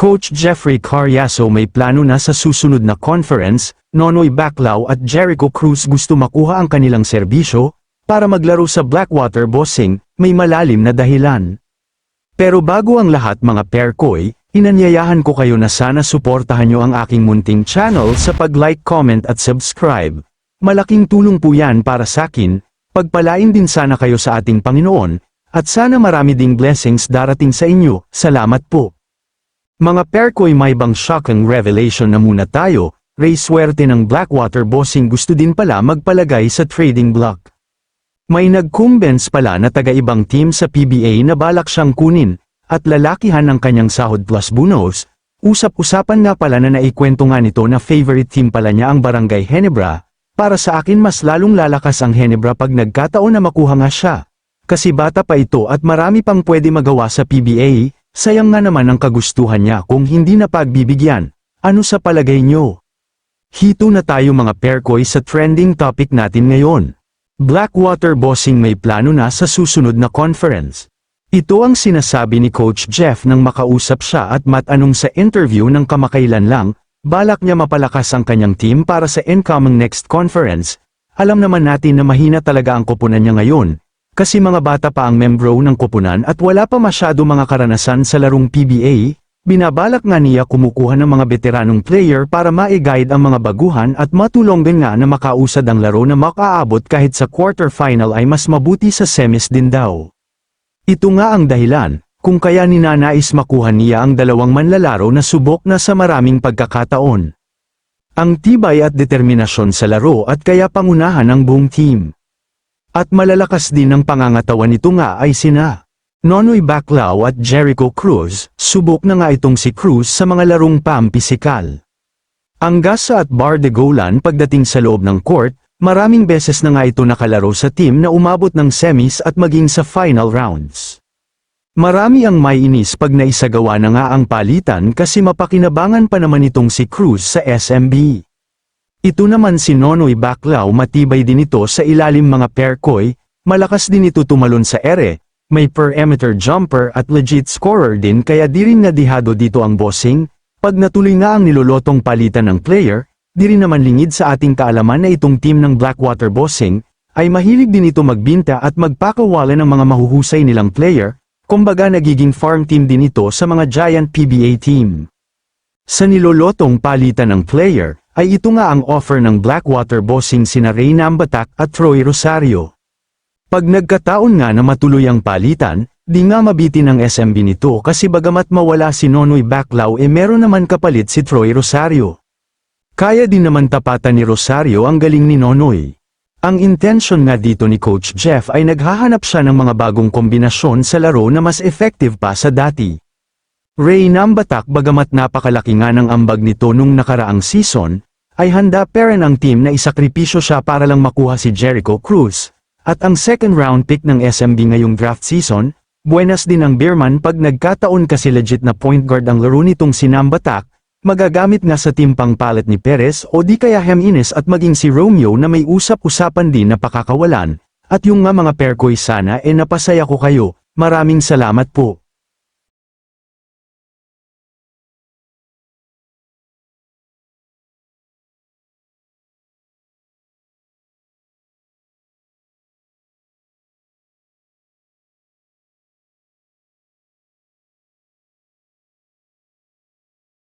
Coach Jeffrey Carriazo may plano na sa susunod na conference. Nonoy Baclao at Jericho Cruz gusto makuha ang kanilang serbisyo para maglaro sa Blackwater Bossing, may malalim na dahilan. Pero bago ang lahat mga perkoy, inanyayahan ko kayo na sana suportahan nyo ang aking munting channel sa pag-like, comment at subscribe. Malaking tulong po yan para sa akin, pagpalain din sana kayo sa ating Panginoon, at sana marami ding blessings darating sa inyo. Salamat po. Mga perkoy, may bang shocking revelation na muna tayo. Ray Suerte ng Blackwater Bossing gusto din pala magpalagay sa trading block. May nag-convince pala na taga-ibang team sa PBA na balak siyang kunin, at lalakihan ng kanyang sahod plus bonus. Usap-usapan nga pala na naikwento nga nito na favorite team pala niya ang Barangay Ginebra. Para sa akin mas lalong lalakas ang Ginebra pag nagkataon na makuha nga siya. Kasi bata pa ito at marami pang pwede magawa sa PBA, sayang nga naman ang kagustuhan niya kung hindi na pagbibigyan. Ano sa palagay nyo? Hito na tayo mga perkoy sa trending topic natin ngayon. Blackwater Bossing may plano na sa susunod na conference. Ito ang sinasabi ni Coach Jeff nang makausap siya at matanong sa interview ng kamakailan lang, balak niya mapalakas ang kanyang team para sa incoming next conference. Alam naman natin na mahina talaga ang koponan niya ngayon, kasi mga bata pa ang membro ng koponan at wala pa masyado mga karanasan sa larong PBA. Binabalak nga niya kumukuha ng mga veteranong player para ma-guide ang mga baguhan at matulong din nga na makausad ang laro na makaabot kahit sa quarterfinal ay mas mabuti sa semis din daw. Ito nga ang dahilan kung kaya ninanais makuha niya ang dalawang manlalaro na subok na sa maraming pagkakataon. Ang tibay at determinasyon sa laro at kaya pangunahan ang buong team. At malalakas din ang pangangatawan nito nga ay sina Nonoy Baclao at Jericho Cruz. Subok na nga itong si Cruz sa mga larong pampisikal. Ang gasa at bar de golan pagdating sa loob ng court, maraming beses na nga ito nakalaro sa team na umabot ng semis at maging sa final rounds. Marami ang maiinis pag naisagawa na nga ang palitan kasi mapakinabangan pa naman itong si Cruz sa SMB. Ito naman si Nonoy Baclao, matibay din ito sa ilalim mga perkoy, malakas din ito tumalon sa ere. May perimeter jumper at legit scorer din kaya di rin nadihado dito ang bossing. Pag natuloy nga ang nilolotong palitan ng player, di rin naman lingid sa ating kaalaman na itong team ng Blackwater Bossing ay mahilig din ito magbinta at magpakawala ng mga mahuhusay nilang player, kumbaga nagiging farm team din ito sa mga giant PBA team. Sa nilolotong palitan ng player, ay ito nga ang offer ng Blackwater Bossing sina Ray Nambatak at Troy Rosario. Pag nagkataon nga na matuloy ang palitan, di nga mabitin ang SMB nito kasi bagamat mawala si Nonoy Baclao meron naman kapalit si Troy Rosario. Kaya din naman tapatan ni Rosario ang galing ni Nonoy. Ang intention nga dito ni Coach Jeff ay naghahanap siya ng mga bagong kombinasyon sa laro na mas effective pa sa dati. Ray Nambatak bagamat napakalaki nga ng ambag nito nung nakaraang season, ay handa pa rin ang team na isakripisyo siya para lang makuha si Jericho Cruz. At ang second round pick ng SMB ngayong draft season, buenas din ang Beerman pag nagkataon kasi legit na point guard ang laro nitong si Nambatak, magagamit nga sa team pang palit ni Perez o di kaya Jimenez at maging si Romeo na may usap-usapan din na pakakawalan, at yung nga mga perkoy sana napasaya ko kayo, maraming salamat po.